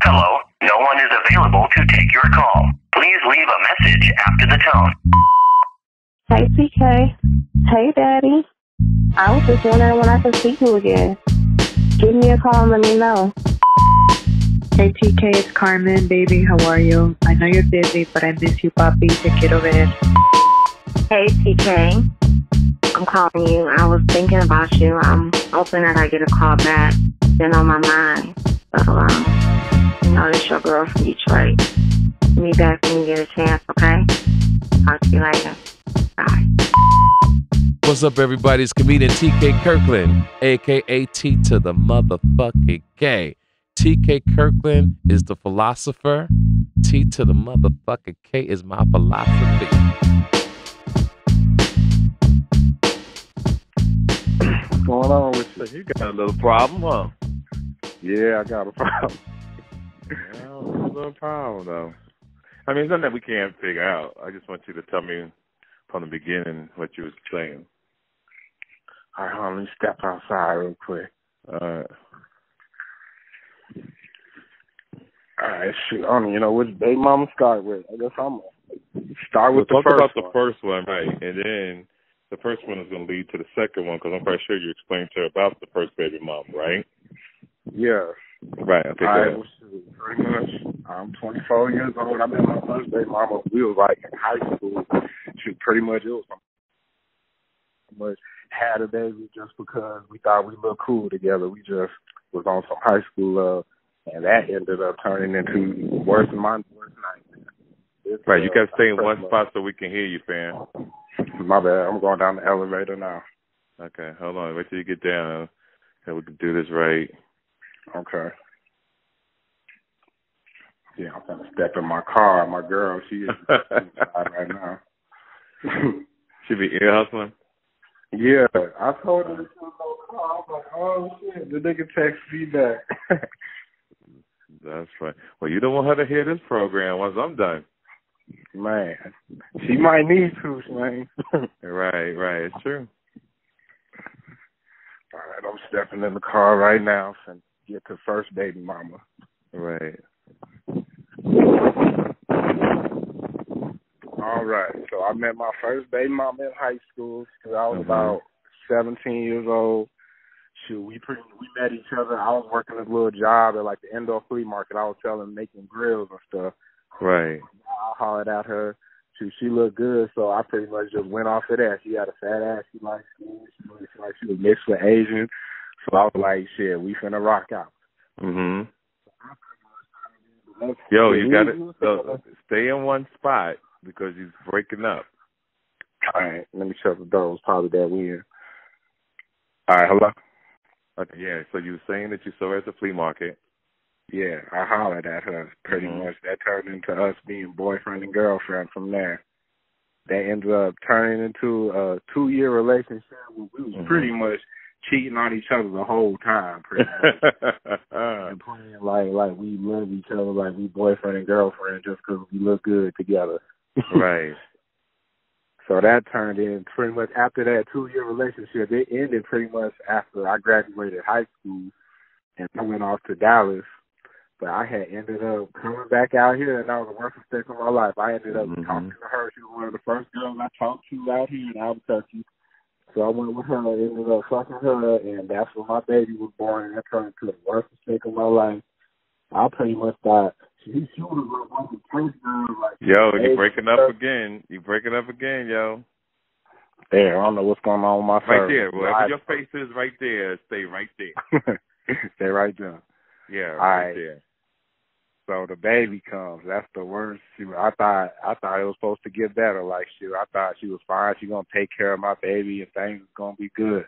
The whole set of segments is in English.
Hello, no one is available to take your call. Please leave a message after the tone. Hey, TK. Hey, Daddy. I was just wondering when I could see you again. Give me a call and let me know. Hey, TK, it's Carmen, baby. How are you? I know you're busy, but I miss you, papi. Te quiero ver. Hey, TK. I'm calling you. I was thinking about you. I'm hoping that I get a call back. Been on my mind. So, it's your girl from Detroit. Meet back when you get a chance, okay? Talk to you later. Bye. What's up, everybody? It's comedian TK Kirkland, a.k.a. T to the motherfucking K. TK Kirkland is the philosopher. T to the motherfucking K is my philosophy. What's going on with you? You got a little problem, huh? Yeah, I got a problem. Well, it's a little problem, though. I mean, it's nothing that we can't figure out. I just want you to tell me from the beginning what you was saying. All right, hold on, let me step outside real quick. All right, shoot. I don't even know which baby mama start with. I guess I'm going to start with the first one. Talk about the first one, right, and then the first one is going to lead to the second one, because I'm quite sure you explained to her about the first baby mom, right? Yeah. Right, okay, All right, go well, shoot, pretty much, I'm 24 years old. I met my first baby mama. We was like in high school. Shoot, pretty much it was much had a baby just because we thought we looked cool together. We just was on some high school love, and that ended up turning into worse than my worst nightmare. Right, you got to stay in one spot so we can hear you, fam. My bad. I'm going down the elevator now. Okay, hold on. Wait till you get down, and we can do this right. Okay. Yeah, I'm going to step in my car. My girl, she is inside right now. She be ear hustling? Yeah, I told her to no car. I was like, oh, shit, the nigga text me back. That's right. Well, you don't want her to hear this program once I'm done. Man, she might need to, man. Right, it's true. All right, I'm stepping in the car right now and get to first baby mama. Right. All right, so I met my first baby mama in high school. I was about 17 years old. Shoot, we met each other. I was working this little job at like the indoor flea market. I was making grills and stuff. Right. I hollered at her. She looked good, so I pretty much just went off of that. She had a fat ass. She liked skin. She was mixed with Asian. So I was like, shit, we finna rock out. Mm-hmm. Yo, you got to stay in one spot because he's breaking up. All right, let me shut the door. It was probably that weird. All right, hello? Okay, yeah, so you were saying that you saw her at the flea market. Yeah, I hollered at her pretty much. That turned into us being boyfriend and girlfriend from there. That ended up turning into a 2-year relationship where we was pretty much cheating on each other the whole time, pretty much. And playing like we love each other, like we boyfriend and girlfriend just because we look good together. Right. So that turned in pretty much after that 2-year relationship. It ended pretty much after I graduated high school and I went off to Dallas. But I had ended up coming back out here, and that was the worst mistake of my life. I ended up talking to her. She was one of the first girls I talked to out here in Albuquerque. So I went with her, ended up fucking her, and that's when my baby was born, and that turned into the worst mistake of my life. I pretty much thought she was one of the first girls. Like, yo, you breaking up again. You breaking up again, yo. There, I don't know what's going on with my Right service. there, wherever your face is right there, stay right there. Stay right there. Yeah, right there. So the baby comes. That's the worst. I thought it was supposed to get better. Like, shit, I thought she was fine. She gonna take care of my baby and things was gonna be good.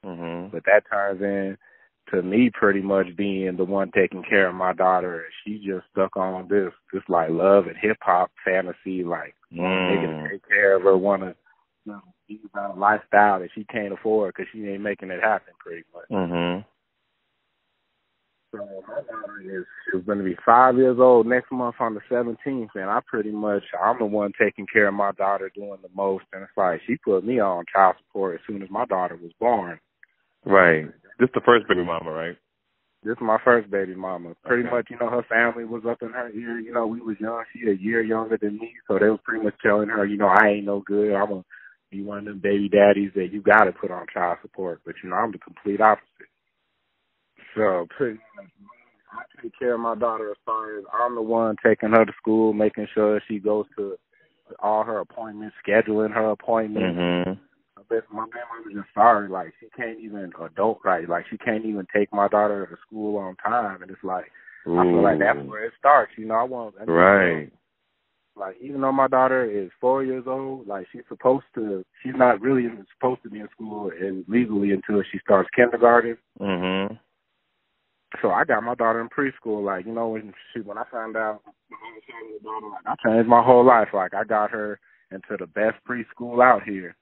But that turns in to me pretty much being the one taking care of my daughter. And she just stuck on this like love and hip hop fantasy, like niggas take care of her, wanna be about a lifestyle that she can't afford because she ain't making it happen pretty much. So my daughter is going to be 5 years old next month on the 17th, and I'm the one taking care of my daughter doing the most. And it's like she put me on child support as soon as my daughter was born. Right. This the first baby mama, right? This is my first baby mama. Pretty much, you know, her family was up in her ear. You know, we was young. She a year younger than me, so they was pretty much telling her, you know, I ain't no good. I'm gonna be one of them baby daddies that you got to put on child support. But, you know, I'm the complete opposite. So pretty much, I take care of my daughter as far as I'm the one taking her to school, making sure she goes to all her appointments, scheduling her appointments. Mm-hmm. My grandma was just sorry, like, she can't even adult right. Like, she can't even take my daughter to school on time. And it's like, Ooh. I feel like that's where it starts. You know, Right. Like, even though my daughter is 4 years old, like, she's not really even supposed to be in school legally until she starts kindergarten. Mm-hmm. So I got my daughter in preschool. Like, you know, when I found out like, I changed my whole life. Like, I got her into the best preschool out here.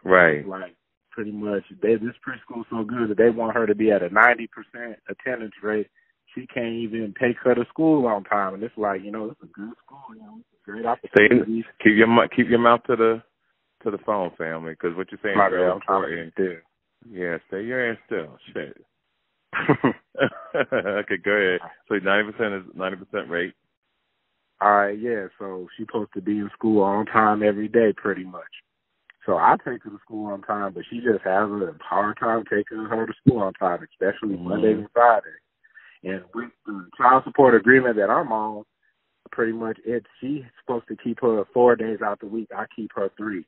Right. Like, pretty much, this preschool's so good that they want her to be at a 90% attendance rate. She can't even take her to school on time. And it's like, you know, it's a good school. You know, it's a great opportunity. Keep your mouth to the phone, family, because what you're saying is very important. Yeah, stay your ass still. Shit. Okay, go ahead. So 90% is 90% rate. All right, yeah. So she's supposed to be in school on time every day, pretty much. So I take her to school on time, but she just has a hard time taking her to school on time, especially Mondays and Fridays. And with the child support agreement that I'm on, pretty much she's supposed to keep her 4 days out the week. I keep her 3.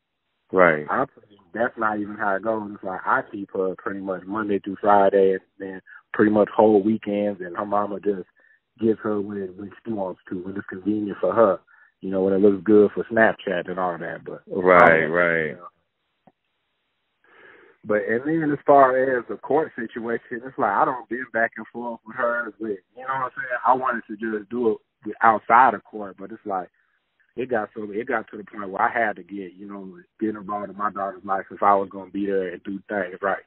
Right. That's not even how it goes. It's like I keep her pretty much Monday through Friday, and then pretty much whole weekends, and her mama just gives her when she wants to, when it's convenient for her. You know, when it looks good for Snapchat and all that. But right. You know. But and then as far as the court situation, it's like I don't been back and forth with her. But you know what I'm saying? I wanted to just do it outside of court, but it's like it got to the point where I had to get involved in my daughter's life if I was going to be there and do things right.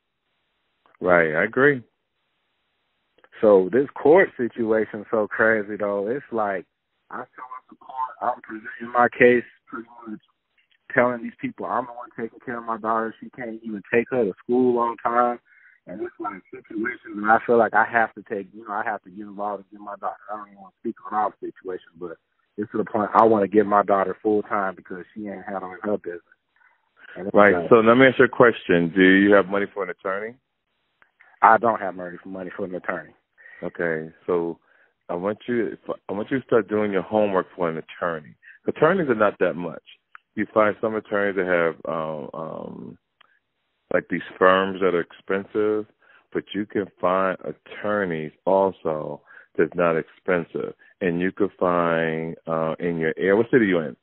Right, I agree. So this court situation so crazy though. It's like I show up to court, I'm presenting my case pretty much, telling these people I'm the one taking care of my daughter. She can't even take her to school on time. And it's like situations and I feel like I have to get involved and get my daughter. I don't even want to speak on all the situations, but it's to the point I want to give my daughter full time because she ain't handling her business. Right. So let me ask you a question. Do you have money for an attorney? I don't have money for an attorney. Okay. So I want you to start doing your homework for an attorney. Attorneys are not that much. You find some attorneys that have like these firms that are expensive, but you can find attorneys also that's not expensive. And you could find in your area. What city are you in?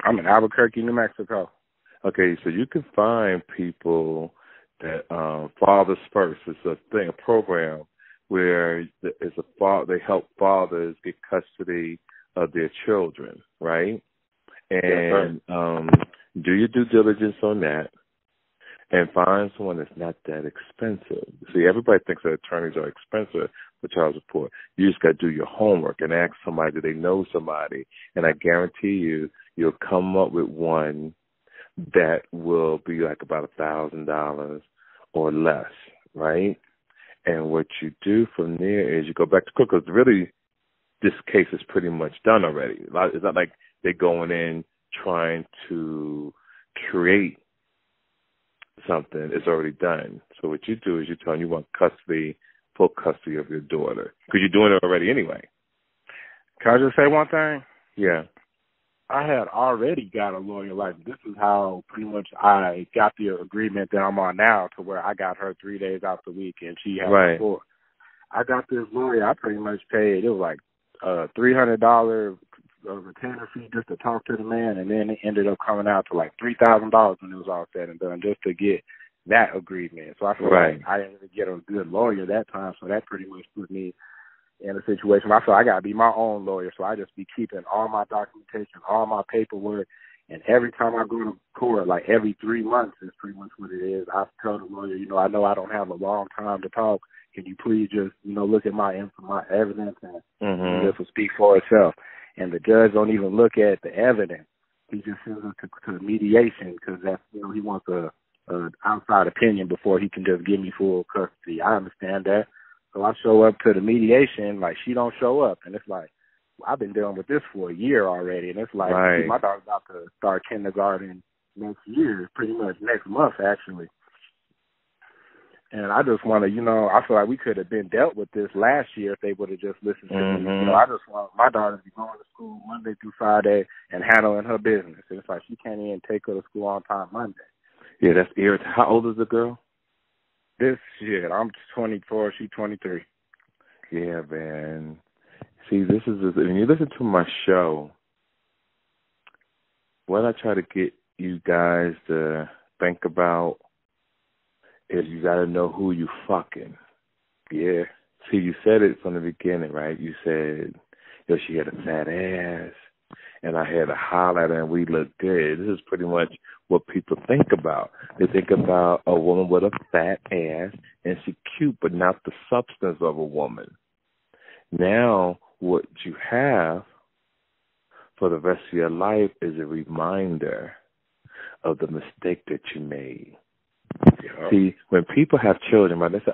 I'm in Albuquerque, New Mexico. Okay, so you can find people that Fathers First. It's a program where they help fathers get custody of their children, right? And do your due diligence on that and find someone that's not that expensive. See, everybody thinks that attorneys are expensive for child support. You just got to do your homework and ask somebody, do they know somebody? And I guarantee you'll come up with one that will be like about $1,000 or less, right? And what you do from there is you go back to court, because really this case is pretty much done already. It's not like they're going in trying to create something. It's already done. So what you do is you tell them you want full custody of your daughter, because you're doing it already anyway. Can I just say one thing? Yeah. I had already got a lawyer. Like, this is how pretty much I got the agreement that I'm on now, to where I got her 3 days out the week and she had 4. I got this lawyer. I pretty much paid, it was like $300 retainer fee just to talk to the man, and then it ended up coming out to like $3,000 when it was all said and done, just to get that agreement. So I feel like I didn't even get a good lawyer that time, so that pretty much put me in a situation where I feel I got to be my own lawyer. So I just be keeping all my documentation, all my paperwork, and every time I go to court, like every 3 months is pretty much what it is. I tell the lawyer, I know I don't have a long time to talk. Can you please just, look at my evidence and this will speak for itself. And the judge don't even look at the evidence. He just sends it to mediation, because that's, he wants a outside opinion before he can just give me full custody. I understand that. So I show up to the mediation, like she don't show up, and it's like I've been dealing with this for a year already, and it's like my daughter's about to start kindergarten next year, pretty much next month actually. And I just want to, I feel like we could have been dealt with this last year if they would have just listened to me. I just want my daughter to be going to school Monday through Friday and handling her business. And it's like she can't even take her to school on time Monday. Yeah, that's irritating. How old is the girl? This shit, I'm 24, she's 23. Yeah, man. See, this is when you listen to my show, what I try to get you guys to think about is you got to know who you fucking. Yeah. See, you said it from the beginning, right? You said, she had a fat ass, and I had a holler at her, and we looked good. This is pretty much what people think about. They think about a woman with a fat ass, and she's cute, but not the substance of a woman. Now, what you have for the rest of your life is a reminder of the mistake that you made. Yeah. See, when people have children, right, they say,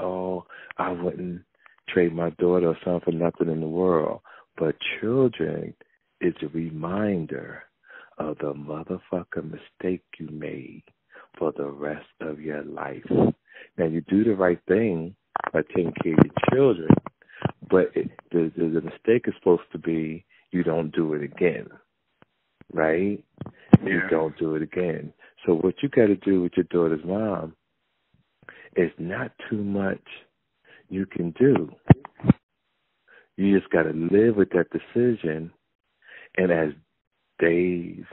I wouldn't trade my daughter or son for nothing in the world. But children is a reminder of the motherfucking mistake you made for the rest of your life. Now, you do the right thing by taking care of your children, but the mistake is supposed to be you don't do it again, right? Yeah. You don't do it again. So what you got to do with your daughter's mom is not too much you can do. You just got to live with that decision, and as days,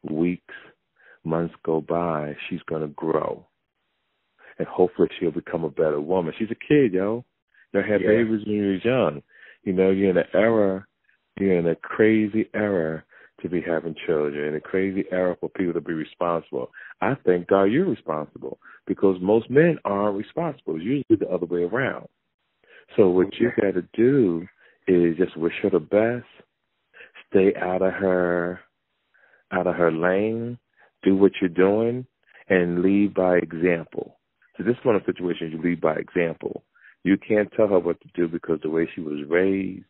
weeks, months go by, she's going to grow, and hopefully she'll become a better woman. She's a kid, yo. You had babies when you was young. You're in a crazy era to be having children, a crazy era for people to be responsible. I think, God, you're responsible because most men aren't responsible. It's usually the other way around. So what you got to do is just wish her the best, stay out of her lane, do what you're doing, and lead by example. So this is one of the situations you lead by example. You can't tell her what to do because the way she was raised,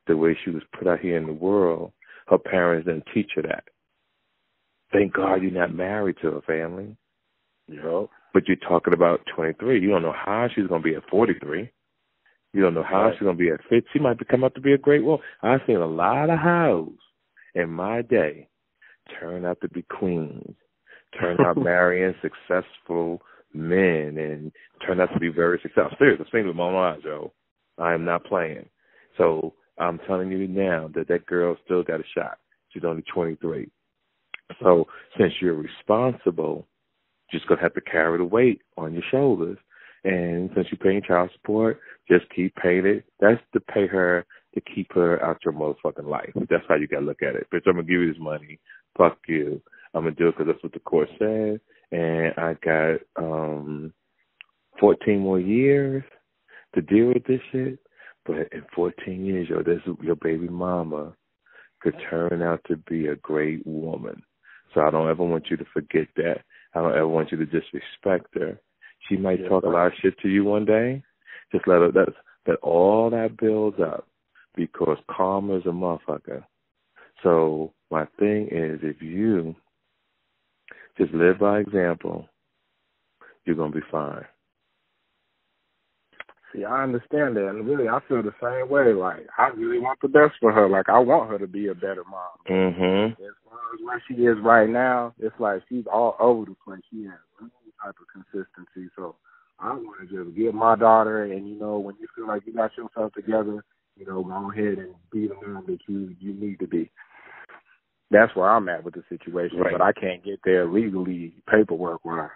the way she was put out here in the world, her parents didn't teach her that. Thank God you're not married to a family. But you're talking about 23. You don't know how she's going to be at 43. You don't know how she's going to be at 50. She might come out to be a great woman. I've seen a lot of hoes in my day turn out to be queens, turn out marrying successful men, and turn out to be very successful. Seriously, I've seen it with my own eyes, Joe. I am not playing. So I'm telling you now that girl still got a shot. She's only 23. So since you're responsible, you're just going to have to carry the weight on your shoulders. And since you're paying child support, just keep paying it. That's to pay her to keep her out your motherfucking life. That's how you got to look at it. Bitch, I'm going to give you this money. Fuck you. I'm going to do it because that's what the court said. And I got 14 more years to deal with this shit. But in 14 years, your baby mama could turn out to be a great woman. So I don't ever want you to forget that. I don't ever want you to disrespect her. She might talk a lot of shit to you one day. Just let all that builds up because karma is a motherfucker. So my thing is, if you just live by example, you're going to be fine. See, I understand that, and really, I feel the same way. Like, I really want the best for her. Like, I want her to be a better mom. Mm-hmm. As far as where she is right now, it's like she's all over the place. She has no type of consistency. So I want to just give my daughter, and, when you feel like you got yourself together, go ahead and be the mom that you need to be. That's where I'm at with the situation, right. But I can't get there legally, paperwork-wise.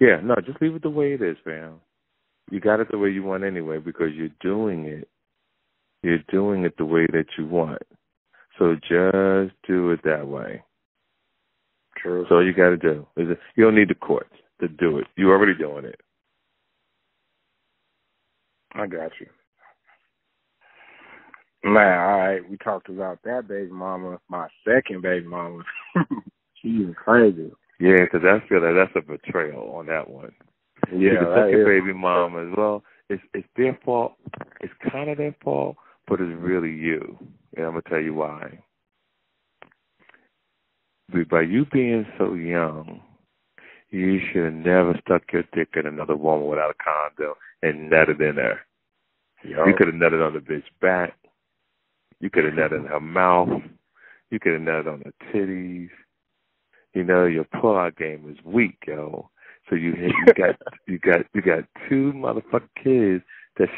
Yeah, no, just leave it the way it is, fam. You got it the way you want anyway because you're doing it. You're doing it the way that you want. So just do it that way. True. That's all you got to do. You don't need the courts to do it. You're already doing it. I got you. Man, all right, we talked about that baby mama. My second baby mama. She is crazy. Yeah, because that's a betrayal on that one. Yeah, the second baby mama as well. it's their fault. It's kind of their fault, but it's really you. And I'm gonna tell you why. By you being so young, you should have never stuck your dick in another woman without a condom and nutted in her. Yo. You could have nutted on the bitch back. You could have nutted in her mouth. You could have nutted on her titties. You know, your pull-out game is weak, yo. So you got two motherfucking kids that's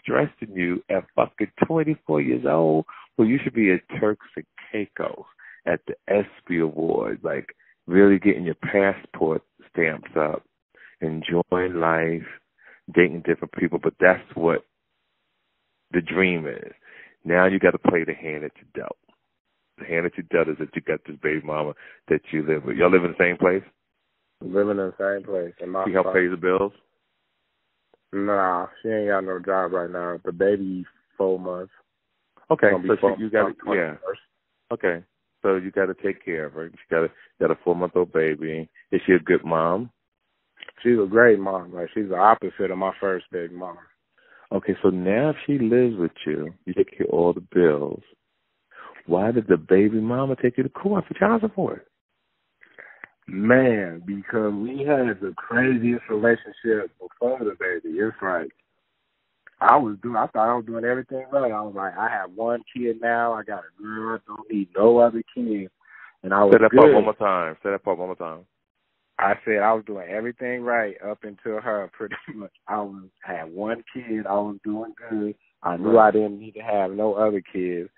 stressing you at fucking 24 years old. Well, you should be at Turks and Caicos at the ESPY Awards, like really getting your passport stamps up, enjoying life, dating different people. But that's what the dream is. Now you got to play the hand that you dealt. The hand that you dealt is that you got this baby mama that you live with. Y'all live in the same place? Living in the same place. She help pay the bills? Nah, she ain't got no job right now. The baby 4 months. Okay, so you got Okay, so you got to take care of her. She got a 4-month-old baby. Is she a good mom? She's a great mom. Like, she's the opposite of my first baby mama. Okay, so now if she lives with you, you take care of all the bills. Why did the baby mama take you to court for child support? Man, because we had the craziest relationship before the baby. It's like, I thought I was doing everything right. I was like, I have one kid now. I got a girl. I don't need no other kids. And I was Say that part one more time. Say that part one more time. I said I was doing everything right up until her, pretty much. I had one kid. I was doing good. I knew I didn't need to have no other kids.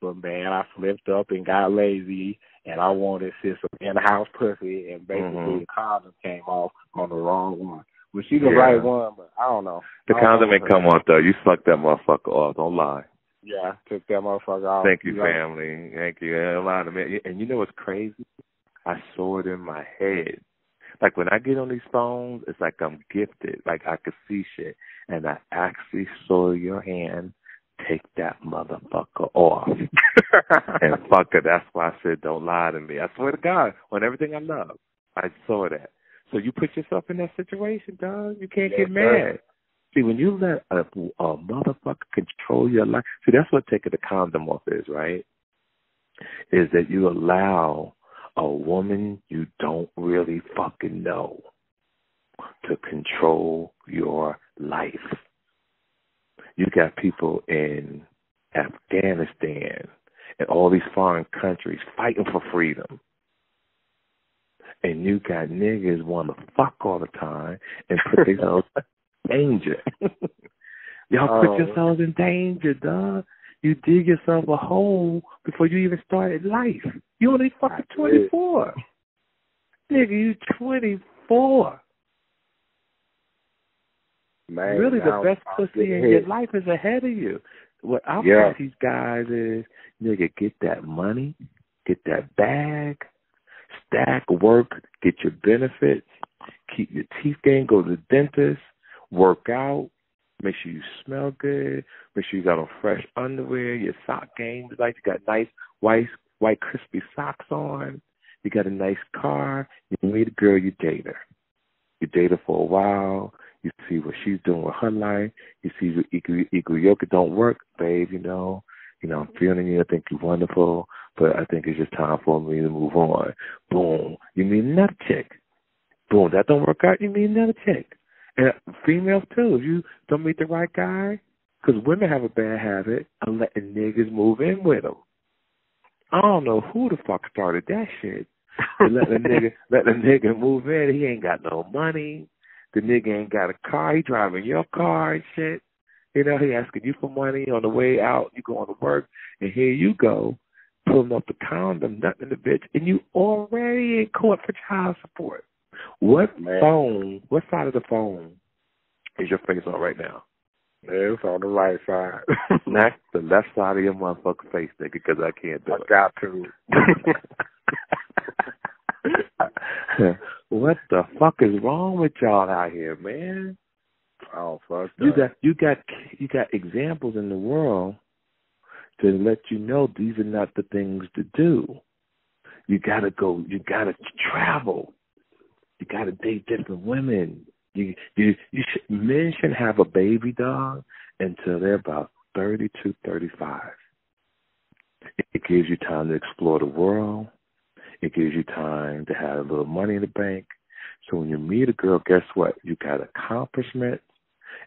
But, man, I flipped up and got lazy, and I wanted some in-house pussy, and basically the condom came off on the wrong one. Well, she's the right one, but I don't know. The condom ain't come off, though. You sucked that motherfucker off. Don't lie. Yeah, I took that motherfucker off. Thank you, family. Thank you. Don't lie to me. And you know what's crazy? I saw it in my head. Like, when I get on these phones, it's like I'm gifted. Like, I could see shit. And I actually saw your hand take that motherfucker off. And fuck it. That's why I said don't lie to me. I swear to God, on everything I love, I saw that. So you put yourself in that situation, dog. You can't get mad. See, when you let a motherfucker control your life, see, that's what taking the condom off is, right? Is that you allow a woman you don't really fucking know to control your life. You got people in Afghanistan and all these foreign countries fighting for freedom. And you got niggas want to fuck all the time and put themselves in danger. Y'all put yourselves in danger, dog. You dig yourself a hole before you even started life. You only fucking 24. Nigga, you 24. Man, really, the best pussy in your life is ahead of you. What I tell these guys is, nigga, get that money, get that bag, stack, work, get your benefits, keep your teeth game, go to the dentist, work out, make sure you smell good, make sure you got on fresh underwear, your sock game, like you got nice white crispy socks on, you got a nice car, you meet a girl, you date her. You date her for a while. You see what she's doing with her life. You see what yoga don't work, babe, you know, I'm feeling you. I think you're wonderful, but I think it's just time for me to move on. Boom. You meet another chick. Boom. That don't work out, you meet another chick. And females, too. If you don't meet the right guy, because women have a bad habit of letting niggas move in with them. I don't know who the fuck started that shit. let the nigga move in. He ain't got no money. The nigga ain't got a car. He driving your car and shit. You know, he asking you for money on the way out. You going to work, and here you go, pulling up the condom, nothing the bitch, and you already in court for child support. What side of the phone is your face on right now? It's on the right side. That's the left side of your motherfucking face, nigga, because I can't do it. I got to. What the fuck is wrong with y'all out here, man? Oh, fuck. You got examples in the world to let you know these are not the things to do. You gotta go. You gotta travel. You gotta date different women. Men shouldn't have a baby, dog, until they're about 32, 35. It gives you time to explore the world. It gives you time to have a little money in the bank. So when you meet a girl, guess what? You got accomplishments,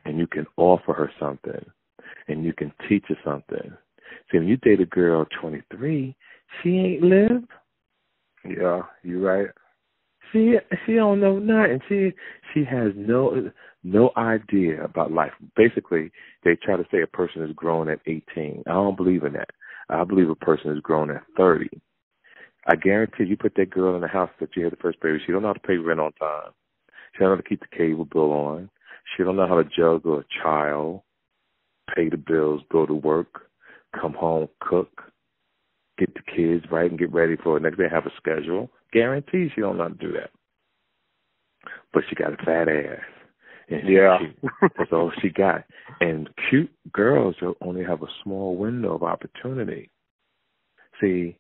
and you can offer her something, and you can teach her something. See, when you date a girl 23, she ain't lived. Yeah, you right. She don't know nothing. She has no idea about life. Basically, they try to say a person is grown at 18. I don't believe in that. I believe a person is grown at 30. I guarantee you put that girl in the house that you had the first baby, she don't know how to pay rent on time. She don't know how to keep the cable bill on. She don't know how to juggle a child, pay the bills, go to work, come home, cook, get the kids right and get ready for the next day, have a schedule. Guarantee she don't know how to do that. But she got a fat ass. And that's all she got. And cute girls only have a small window of opportunity. See,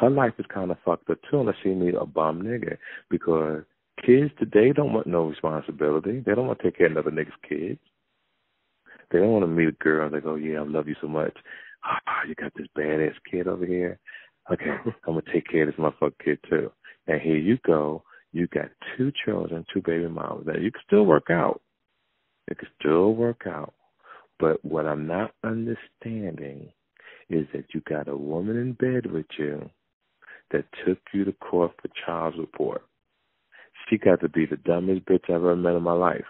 her life is kind of fucked up too unless she meet a bum nigga, because kids today don't want no responsibility. They don't want to take care of another nigga's kids. They don't want to meet a girl and they go, yeah, I love you so much. You got this badass kid over here. Okay, I'm going to take care of this motherfucking kid too. And here you go. You got 2 children, 2 baby mamas. Now, you can still work out. It can still work out. But what I'm not understanding is that you got a woman in bed with you that took you to court for child support. She got to be the dumbest bitch I've ever met in my life.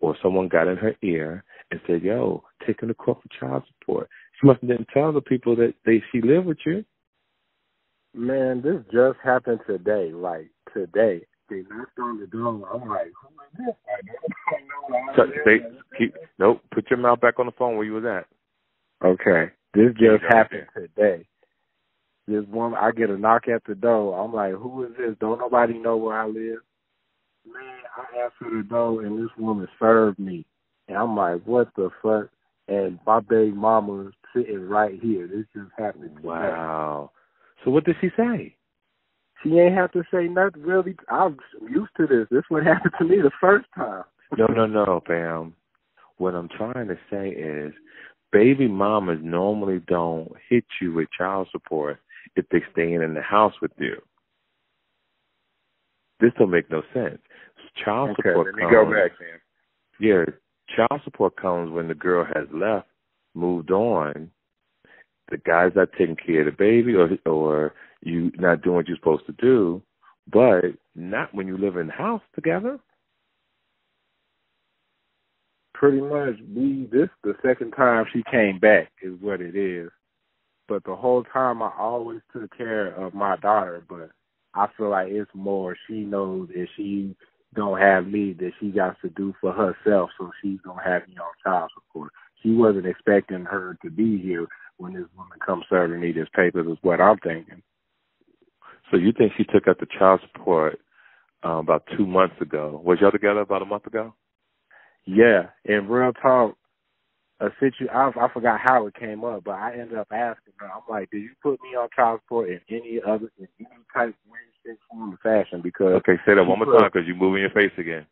Or someone got in her ear and said, yo, take him to court for child support. She must have didn't tell the people that she lived with you. Man, this just happened today. Like, today. They knocked on the door. I'm like, who is this? I don't know. Nope, put your mouth back on the phone where you was at. Okay. This just happened today. This woman, I get a knock at the door. I'm like, who is this? Don't nobody know where I live. Man, I answered the door, and this woman served me. And I'm like, what the fuck? And my baby mama is sitting right here. This just happened today. Wow. So what did she say? She ain't have to say nothing, really. I'm used to this. This is what happened to me the first time. No, fam. What I'm trying to say is baby mamas normally don't hit you with child support if they're staying in the house with you. This don't make no sense. Child support let me go back, man. Yeah, child support comes when the girl has left, moved on. The guy's not taking care of the baby, or you not doing what you're supposed to do, but not when you live in the house together. Pretty much, this the second time she came back is what it is. But the whole time I always took care of my daughter, but I feel like it's more she knows if she don't have me that she got to do for herself, so she's going to have me on child support. She wasn't expecting her to be here when this woman comes serving me this paper is what I'm thinking. So you think she took out the child support about 2 months ago? Was y'all together about a month ago? Yeah, in real talk, I forgot how it came up, but I ended up asking her. I'm like, did you put me on child support in any type, way, shape, form, or fashion? Because okay, say that one more time because you're moving your face again.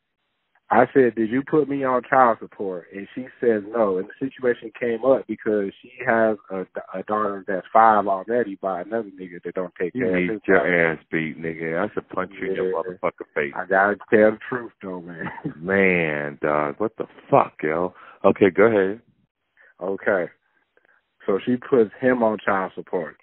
I said, did you put me on child support? And she said no. And the situation came up because she has a daughter that's 5 already by another nigga that don't take care of his. You need your ass beat, nigga. I should punch you in your motherfucking face. I gotta tell the truth, though, man. Man, dog, what the fuck, yo? Okay, go ahead. Okay. So she puts him on child support.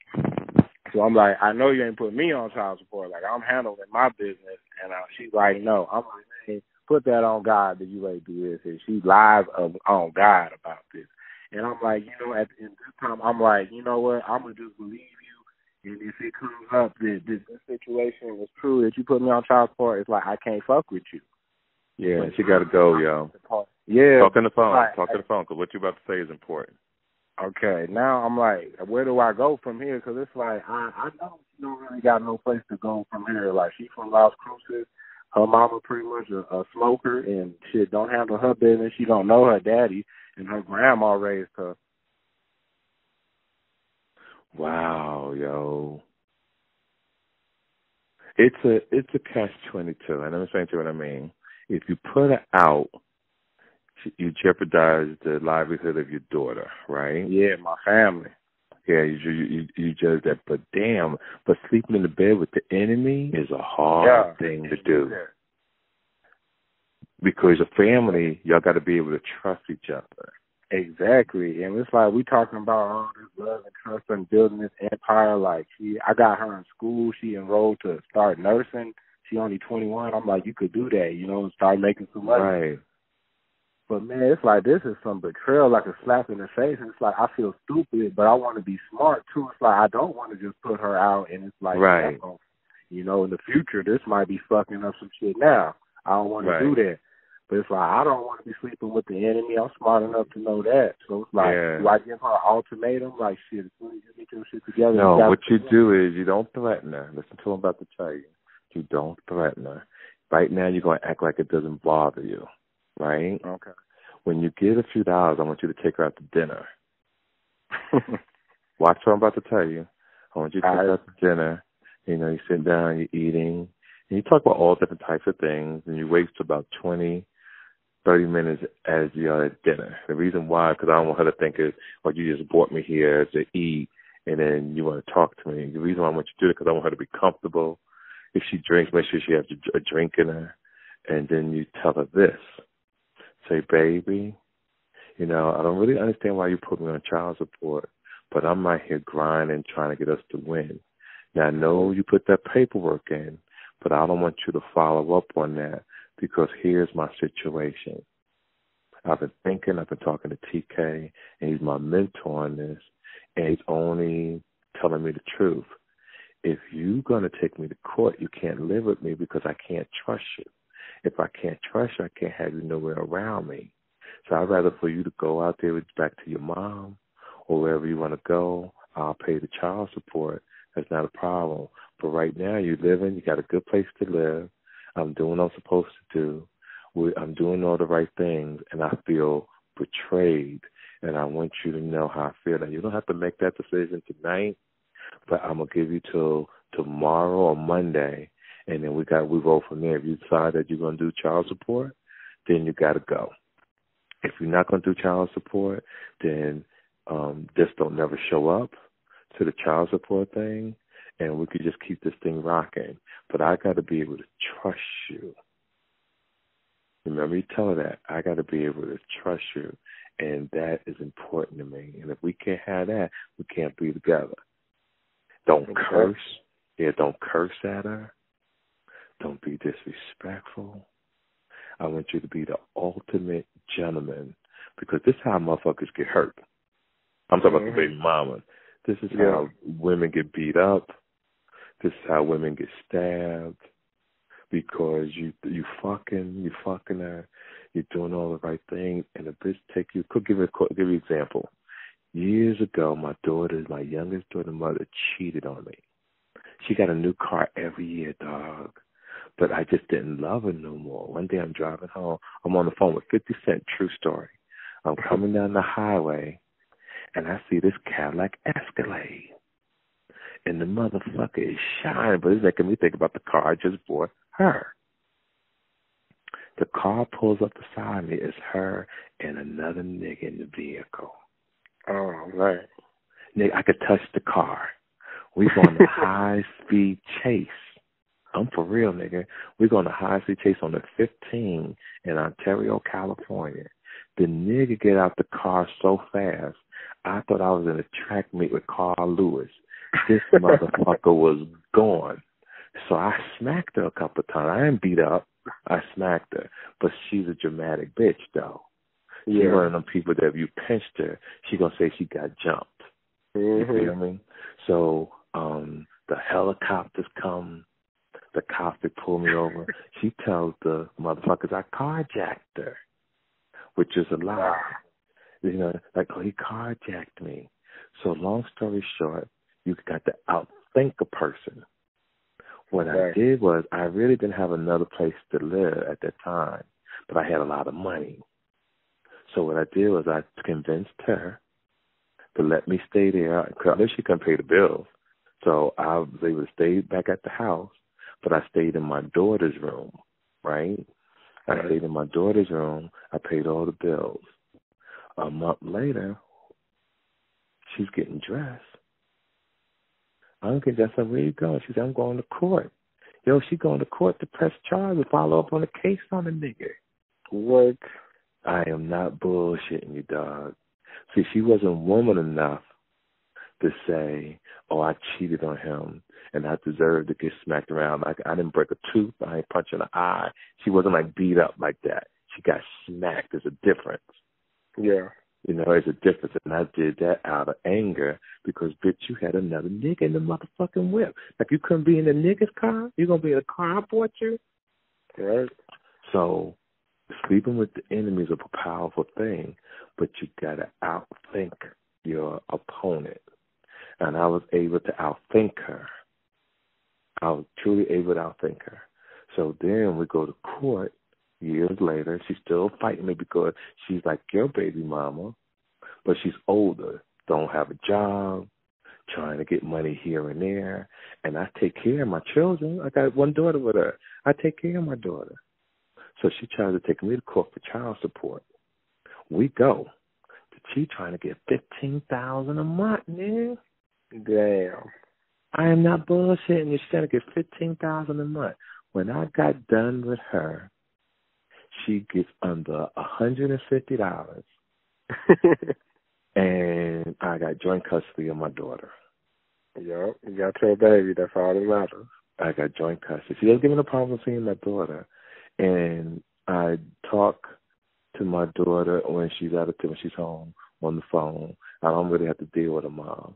So I'm like, I know you ain't put me on child support. Like, I'm handling my business. And she's like, no. I'm like, hey, put that on God that you ain't do this. And she lies on God about this. And I'm like, at this time, I'm like, you know what? I'm going to just believe you. And if it comes up that this situation is true, that you put me on child support, it's like, I can't fuck with you. Yeah, she got to go, yo. Yeah. Talk on the phone. Talk on the phone, because what you're about to say is important. Okay, now I'm like, where do I go from here? Because it's like, I know she don't really got no place to go from here. Like, she from Las Cruces. Her mama pretty much a smoker, and shit, don't handle her business. She don't know her daddy, and her grandma raised her. Wow, yo. It's a catch-22, and I'm saying to you what I mean. If you put her out, you jeopardize the livelihood of your daughter, right? Yeah, my family. Yeah, you judge that. But damn, sleeping in the bed with the enemy is a hard thing to do. Yeah. Because your family, y'all got to be able to trust each other. Exactly. And it's like we talking about all this love and trust and building this empire. Like, I got her in school. She enrolled to start nursing. She only 21. I'm like, you could do that, you know, and start making some money. Right. But, man, it's like this is some betrayal, like a slap in the face. And it's like I feel stupid, but I want to be smart, too. It's like I don't want to just put her out, and it's like, right. You know, in the future, this might be fucking up some shit now. I don't want to do that. But it's like, I don't want to be sleeping with the enemy. I'm smart enough to know that. So it's like, do I give her an ultimatum? Like, shit, as soon as you get your shit together. No, what you do is you don't threaten her. Listen to what I'm about to tell you. You don't threaten her. Right now, you're going to act like it doesn't bother you, right? Okay. When you get a few dollars, I want you to take her out to dinner. Watch what I'm about to tell you. I want you to take her out to dinner. You know, you sit down, you're eating, and you talk about all different types of things, and you wait till about 20, 30 minutes as you're at dinner. The reason why, because I don't want her to think it's like you just brought me here to eat, and then you want to talk to me. The reason why I want you to do it, because I want her to be comfortable. If she drinks, make sure she has a drink in her, and then you tell her this. Say, baby, you know, I don't really understand why you put me on child support, but I'm right here grinding, trying to get us to win. Now, I know you put that paperwork in, but I don't want you to follow up on that because here's my situation. I've been thinking, I've been talking to TK, and he's my mentor on this, and he's only telling me the truth. If you're going to take me to court, you can't live with me because I can't trust you. If I can't trust you, I can't have you nowhere around me. So I'd rather for you to go out there back to your mom or wherever you want to go. I'll pay the child support. That's not a problem. But right now you're living, you got a good place to live. I'm doing what I'm supposed to do. I'm doing all the right things, and I feel betrayed. And I want you to know how I feel. And you don't have to make that decision tonight, but I'm going to give you till tomorrow or Monday. And then we roll from there. If you decide that you're going to do child support, then you got to go. If you're not going to do child support, then just don't never show up to the child support thing, and we could just keep this thing rocking. But I got to be able to trust you. Remember, you tell her that. I got to be able to trust you, and that is important to me. And if we can't have that, we can't be together. Don't curse. Yeah, don't curse at her. Don't be disrespectful. I want you to be the ultimate gentleman because this is how motherfuckers get hurt. I'm talking about the baby mama. This is how women get beat up. This is how women get stabbed because you fucking her. You're doing all the right things, and a bitch take you. Could give you an example. Years ago, my youngest daughter's mother cheated on me. She got a new car every year, dog. But I just didn't love her no more. One day I'm driving home. I'm on the phone with 50 Cent, true story. I'm coming down the highway, and I see this Cadillac Escalade. And the motherfucker is shining, but it's making me think about the car I just bought her. The car pulls up beside me. It's her and another nigga in the vehicle. Oh, right. Nigga, I could touch the car. We go on a high-speed chase. I'm for real, nigga. We're going to high-speed chase on the 15 in Ontario, California. The nigga get out the car so fast, I thought I was in a track meet with Carl Lewis. This motherfucker was gone. So I smacked her a couple of times. I didn't beat her up. I smacked her. But she's a dramatic bitch, though. She's one of them people that if you pinched her, she going to say she got jumped. Mm-hmm. You feel me? So the helicopters come. The cops, they pull me over. She tells the motherfuckers I carjacked her, which is a lie. You know, like, oh, he carjacked me. So long story short, you got to outthink a person. What I did was I really didn't have another place to live at that time, but I had a lot of money. So what I did was I convinced her to let me stay there. I knew she couldn't pay the bills. So I was able to stay back at the house, but I stayed in my daughter's room, right? I stayed in my daughter's room. I paid all the bills. A month later, she's getting dressed. I'm getting dressed. Where you going? She said, I'm going to court. Yo, she going to court to press charges, follow up on a case on the nigga. What? I am not bullshitting you, dog. See, she wasn't woman enough to say, oh, I cheated on him and I deserve to get smacked around. Like, I didn't break a tooth. I ain't punch in the eye. She wasn't, like, beat up like that. She got smacked. There's a difference. Yeah. You know, there's a difference. And I did that out of anger because, bitch, you had another nigga in the motherfucking whip. Like, you couldn't be in the nigga's car? You going to be in the car I bought you? Right. So sleeping with the enemy is a powerful thing, but you got to outthink your opponent. And I was able to outthink her. I was truly able to outthink her. So then we go to court years later. She's still fighting me because she's like your baby mama, but she's older, don't have a job, trying to get money here and there. And I take care of my children. I got one daughter with her. I take care of my daughter. So she tries to take me to court for child support. We go. She trying to get $15,000 a month, man. Damn. I am not bullshitting you. She's trying to get $15,000 a month. When I got done with her, she gets under $150. And I got joint custody of my daughter. Yep, you got your baby. That's all that matters. I got joint custody. She doesn't give me no problem seeing my daughter. And I talk to my daughter when she's out of town, when she's home on the phone. I don't really have to deal with her mom.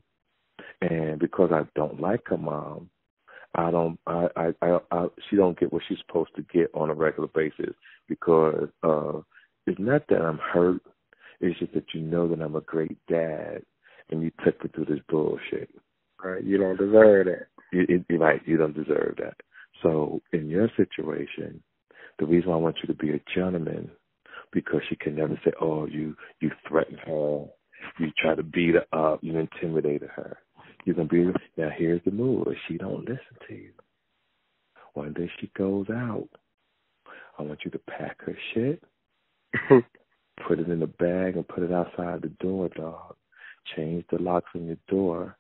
And because I don't like her mom, she don't get what she's supposed to get on a regular basis because it's not that I'm hurt. It's just that you know that I'm a great dad and you took me through this bullshit. Right, you don't deserve that. You don't deserve that. So in your situation, the reason why I want you to be a gentleman, because she can never say, oh, you threatened her, you try to beat her up, you intimidated her. You're going to be, now here's the move. If she don't listen to you, one day she goes out, I want you to pack her shit, put it in a bag and put it outside the door, dog. Change the locks on your door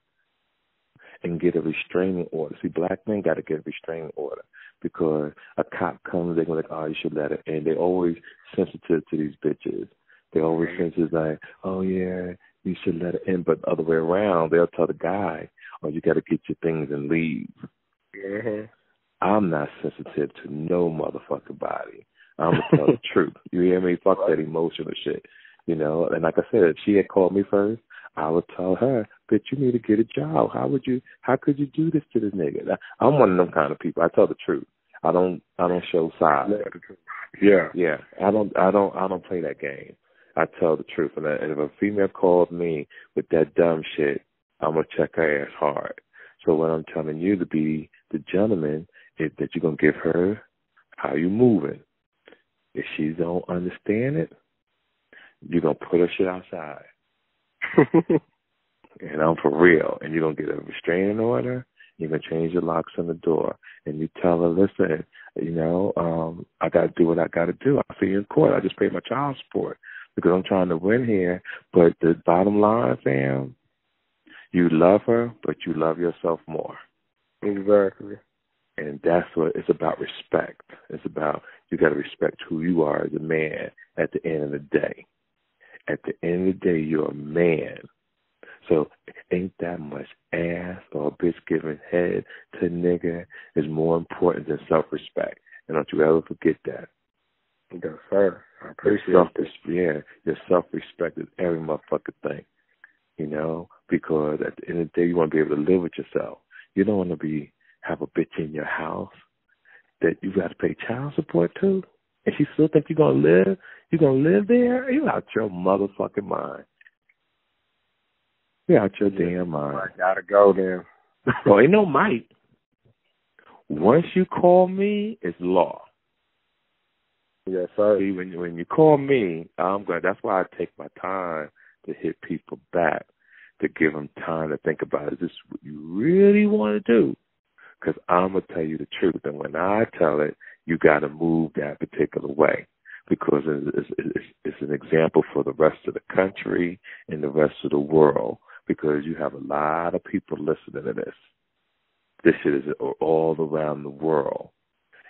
and get a restraining order. See, black men got to get a restraining order because a cop comes, they're going to like, oh, you should let her in. They're always sensitive to these bitches. They're always sensitive like, oh, yeah, you should let her in. But the other way around, they'll tell the guy, oh, you got to get your things and leave. Mm-hmm. I'm not sensitive to no motherfucking body. I'm going to tell the truth. You hear me? Fuck that emotional shit. You know, and like I said, if she had called me first, I would tell her, bitch, you need to get a job. How could you do this to this nigga? I'm one of them kind of people. I tell the truth. I don't show sides. Yeah. I don't play that game. I tell the truth. And if a female calls me with that dumb shit, I'm going to check her ass hard. So what I'm telling you to be the gentleman is that you're going to give her how you moving. If she don't understand it, you're going to put her shit outside. And I'm for real. And you're going to get a restraining order. You're going to change the locks on the door. And you tell her, listen, I got to do what I got to do. I'll see you in court. I just paid my child support because I'm trying to win here. But the bottom line, Sam, you love her, but you love yourself more. Exactly. And that's what it's about, respect. It's about you got to respect who you are as a man at the end of the day. At the end of the day, you're a man. So ain't that much ass or a bitch giving head to a nigga is more important than self-respect. And don't you ever forget that. Yes, sir. I appreciate it. Yeah, your self-respect is every motherfucking thing. You know, because at the end of the day, you want to be able to live with yourself. You don't want to have a bitch in your house that you got to pay child support to, and she still think you're gonna live. You're gonna live there? You out your motherfucking mind. You're out your damn mind. I gotta go then. Well, ain't no might. Once you call me, it's law. Yes, sir. See, when you call me, I'm glad. That's why I take my time to hit people back, to give them time to think about, is this what you really want to do? Because I'm going to tell you the truth. And when I tell it, you got to move that particular way. because it's an example for the rest of the country and the rest of the world, because you have a lot of people listening to this. This shit is all around the world.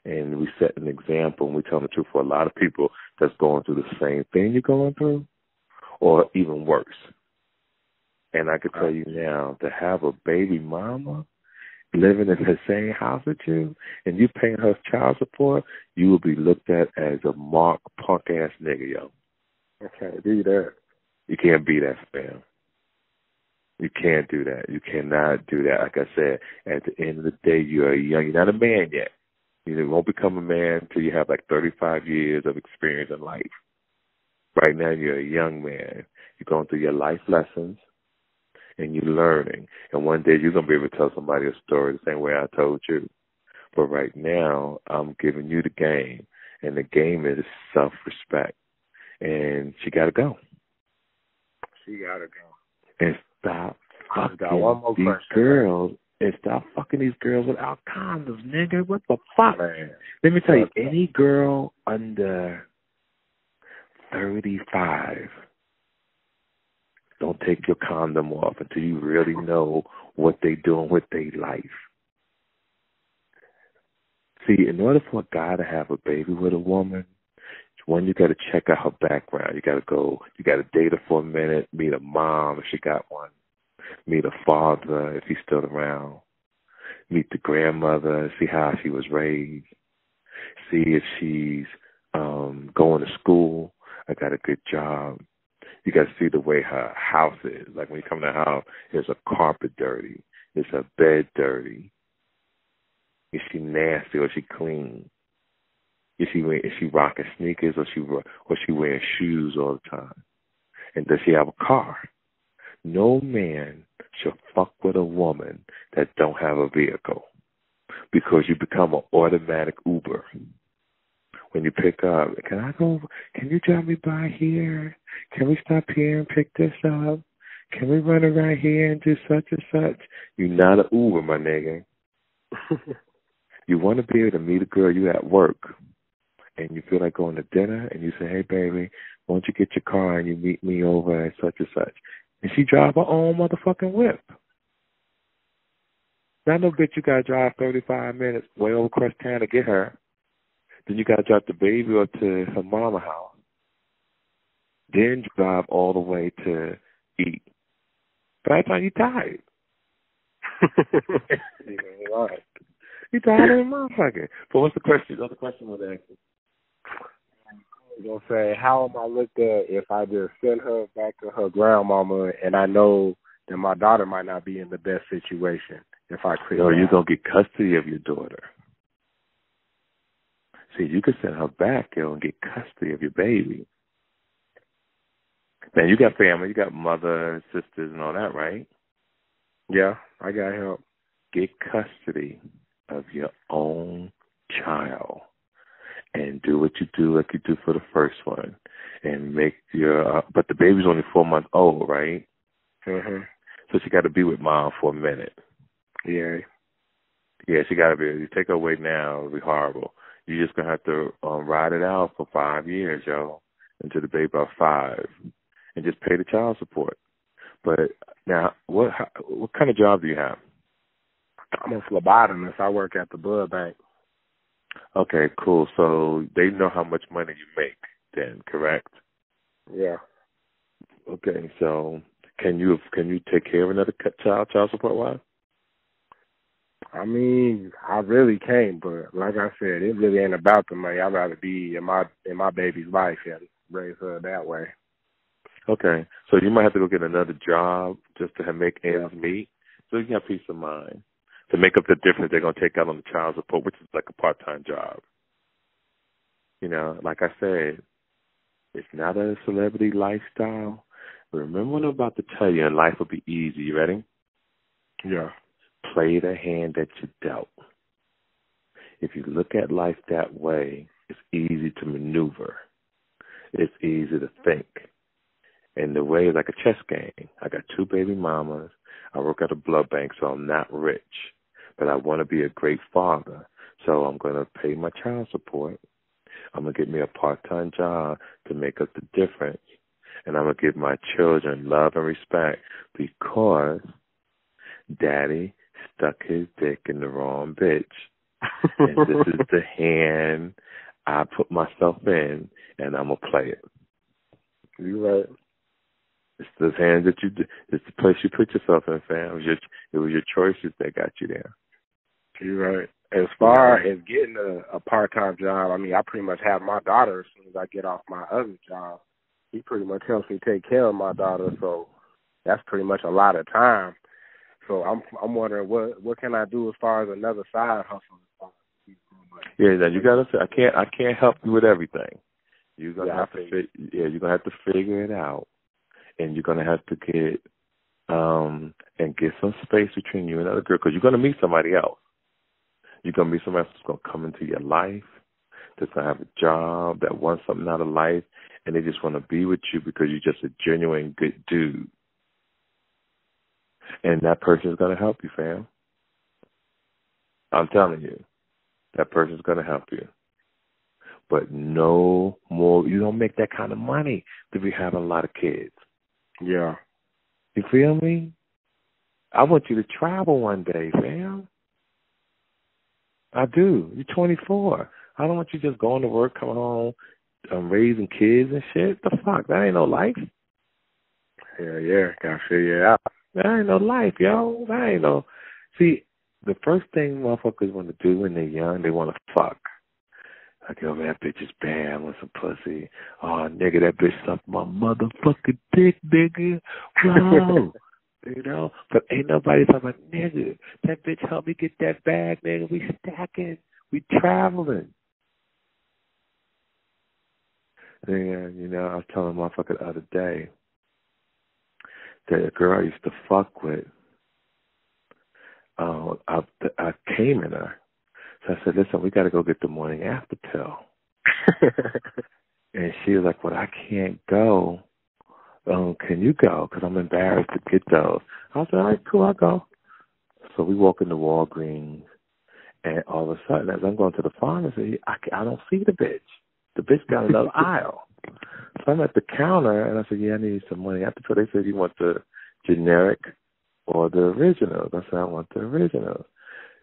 And we set an example, and we tell the truth for a lot of people that's going through the same thing you're going through, or even worse. And I can tell you now, to have a baby mama living in the same house with you, and you paying her child support, you will be looked at as a mark punk-ass nigga, yo. I can't do that. You can't be that, fam. You can't do that. You cannot do that. Like I said, at the end of the day, you're not a man yet. You won't become a man until you have like 35 years of experience in life. Right now, you're a young man. You're going through your life lessons, and you're learning. And one day, you're going to be able to tell somebody a story the same way I told you. But right now, I'm giving you the game, and the game is self-respect. And she got to go. She got to go. And stop fucking these girls. And stop fucking these girls without condoms, nigga. What the fuck? Man. Let me tell you, any girl under 35, don't take your condom off until you really know what they doing with their life. See, in order for a guy to have a baby with a woman, one, you got to check out her background. You got to date her for a minute, meet a mom if she got one, meet a father if he's still around, meet the grandmother, see how she was raised, see if she's going to school, I got a good job. You got to see the way her house is. Like when you come to the house, is her carpet dirty? Is her bed dirty? Is she nasty or is she clean? Is she rocking sneakers or she wearing shoes all the time? And does she have a car? No man should fuck with a woman that don't have a vehicle, because you become an automatic Uber. When you pick up, can I go? Can you drive me by here? Can we stop here and pick this up? Can we run around here and do such and such? You're not an Uber, my nigga. You want to be able to meet a girl, you at work, and you feel like going to dinner, and you say, hey, baby, why don't you get your car and you meet me over at such and such? And she drive her own motherfucking whip. Not no bitch you got to drive 35 minutes way over across town to get her. Then you got to drop the baby or to her mama's house. Then drive all the way to eat. By that time, you tired. Right. You tired of the motherfucker. But what's the question? What's the question was asking? I was going to say, how am I looked at if I just send her back to her grandmama and I know that my daughter might not be in the best situation if I quit? No, you're going to get custody of your daughter. See, you can send her back, and get custody of your baby. Now, you got family. You got mother, sisters, and all that, right? Yeah, I got help. Get custody of your own child and do what you do like you do for the first one. And make your, but the baby's only 4 months old, right? Mm-hmm. So she got to be with mom for a minute. Yeah. Yeah, she got to be. You take her away now, it'll be horrible. You're just going to have to ride it out for 5 years, yo, until the baby about 5, and just pay the child support. But now, what kind of job do you have? I'm a phlebotomist. I work at the blood bank. Okay, cool. So they know how much money you make then, correct? Yeah. Okay, so can you take care of another child support wise? I mean, I really can't, but like I said, it really ain't about the money. I'd rather be in my baby's life and raise her that way. Okay, so you might have to go get another job just to make ends meet, so you can have peace of mind to make up the difference they're going to take out on the child support, which is like a part-time job. You know, like I said, it's not a celebrity lifestyle. But remember what I'm about to tell you, and life will be easy. You ready? Yeah. Play the hand that you dealt. If you look at life that way, it's easy to maneuver. It's easy to think. And the way is like a chess game. I got 2 baby mamas. I work at a blood bank, so I'm not rich. But I want to be a great father, so I'm going to pay my child support. I'm going to get me a part-time job to make up the difference. And I'm going to give my children love and respect because Daddy stuck his dick in the wrong bitch. And this is the hand I put myself in, and I'm going to play it. You're right. It's the hand that you do. It's the place you put yourself in, fam. It was your choices that got you there. You're right. As far as getting a part-time job, I mean, I pretty much have my daughter as soon as I get off my other job. He pretty much helps me take care of my daughter, so that's pretty much a lot of time. So I'm wondering what can I do as far as another side hustle? Yeah, now you gotta. I can't help you with everything. You're gonna have to. You're gonna have to figure it out, and you're gonna have to get and get some space between you and other girl because you're gonna meet somebody else. You're gonna meet somebody else who's gonna come into your life, that's gonna have a job, that wants something out of life, and they just want to be with you because you're just a genuine good dude. And that person is gonna help you, fam. I'm telling you. That person's going to help you. But no more. You don't make that kind of money to be having a lot of kids. Yeah. You feel me? I want you to travel one day, fam. I do. You're 24. I don't want you just going to work, coming home, raising kids and shit. The fuck? That ain't no life. Yeah. Gotta figure it out. That ain't no life, yo. That ain't no. See, the first thing motherfuckers want to do when they're young, they want to fuck. Like, yo, man, that bitch is bad. I want some pussy. Oh, nigga, that bitch sucked my motherfucking dick, nigga. Whoa. You know? But ain't nobody talking about, nigga, that bitch helped me get that bag, nigga. We stacking. We traveling. And, you know, I was telling a motherfucker the other day that a girl I used to fuck with, I came in her. So I said, listen, we got to go get the morning after pill. And she was like, well, I can't go. Can you go? Because I'm embarrassed to get those. I said, all right, cool, I'll go. So we walk into Walgreens, and all of a sudden, as I'm going to the pharmacy, I don't see the bitch. The bitch got another aisle. So I'm at the counter, and I said, yeah, I need some money after pill. They said, you want the generic or the originals? I said, I want the originals.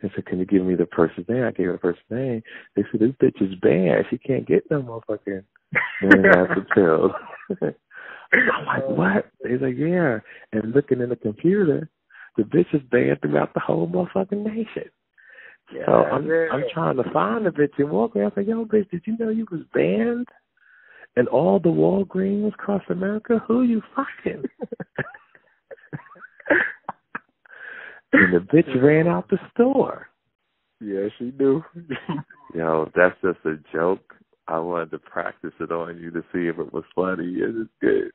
They said, can you give me the person's name? I gave her the person's name. They said, this bitch is bad. She can't get no motherfucking after pills. I'm like, what? He's like, yeah. And looking in the computer, the bitch is banned throughout the whole motherfucking nation. Yeah, so I'm trying to find the bitch in Walgreens. I was like, yo, bitch, did you know you was banned in all the Walgreens across America? Who you fucking? And the bitch ran out the store. Yeah, she do. Yo, that's just a joke. I wanted to practice it on you to see if it was funny. It's good.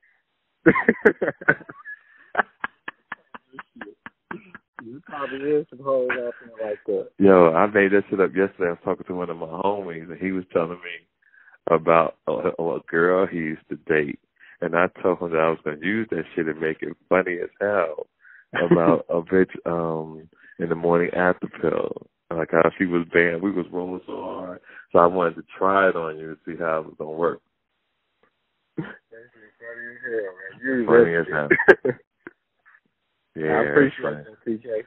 You probably is some hoes out there like that. Yo, I made that shit up yesterday. I was talking to one of my homies, and he was telling me about a girl he used to date. And I told him that I was going to use that shit and make it funny as hell about a bitch in the morning after pill. Like how she was banned. We was rolling so hard. So I wanted to try it on you to see how it was going to work. Funny as hell. Yeah, I appreciate it, TK.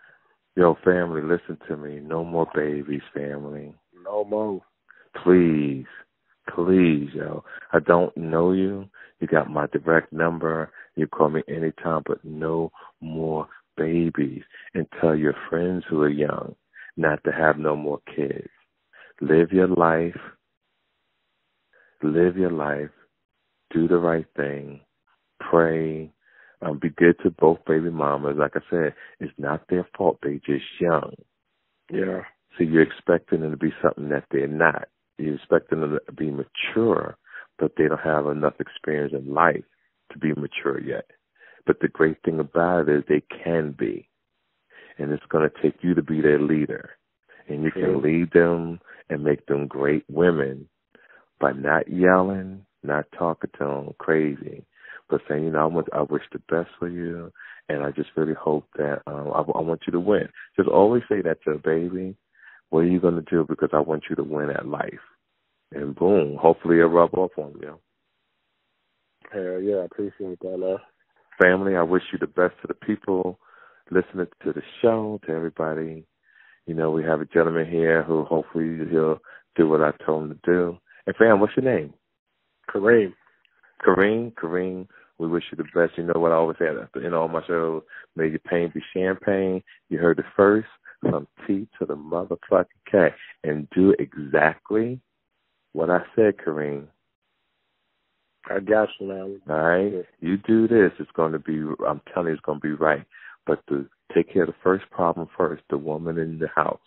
Yo, family, listen to me. No more babies, family. No more. Please, yo. I don't know you. You got my direct number. You call me anytime, but no more babies. And tell your friends who are young not to have no more kids. Live your life. Live your life. Do the right thing. Pray. Be good to both baby mamas. Like I said, it's not their fault. They just young. Yeah. So you're expecting them to be something that they're not. You're expecting them to be mature, but they don't have enough experience in life to be mature yet. But the great thing about it is they can be. And it's going to take you to be their leader. And you can lead them and make them great women by not yelling, not talking to them crazy, but saying, you know, I wish the best for you, and I just really hope that I want you to win. Just always say that to a baby. What are you going to do? Because I want you to win at life. And boom, hopefully it'll rub off on you. Hell yeah, I appreciate that, love. Family, I wish you the best to the people listening to the show, to everybody. You know, we have a gentleman here who hopefully he'll do what I told him to do. And fam, what's your name? Kareem. Kareem, we wish you the best. You know what I always say at the end of all my shows, may your pain be champagne. You heard it first, from T to the motherfucking K. And do exactly what I said, Kareem. I got you, man. All right? You do this, it's going to be, I'm telling you, it's going to be right. But to take care of the first problem first, the woman in the house.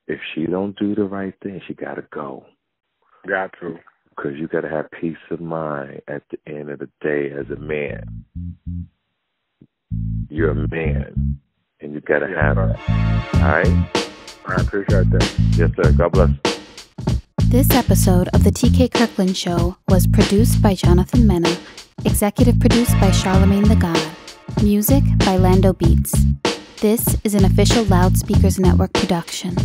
If she don't do the right thing, she got to go. Got to. Because you got to have peace of mind at the end of the day as a man. You're a man, and you got to have that. All right? I appreciate that. Yes, sir. God bless. This episode of the TK Kirkland Show was produced by Jonathan Mena, executive produced by Charlemagne the God, music by Lando Beats. This is an official Loudspeakers Network production.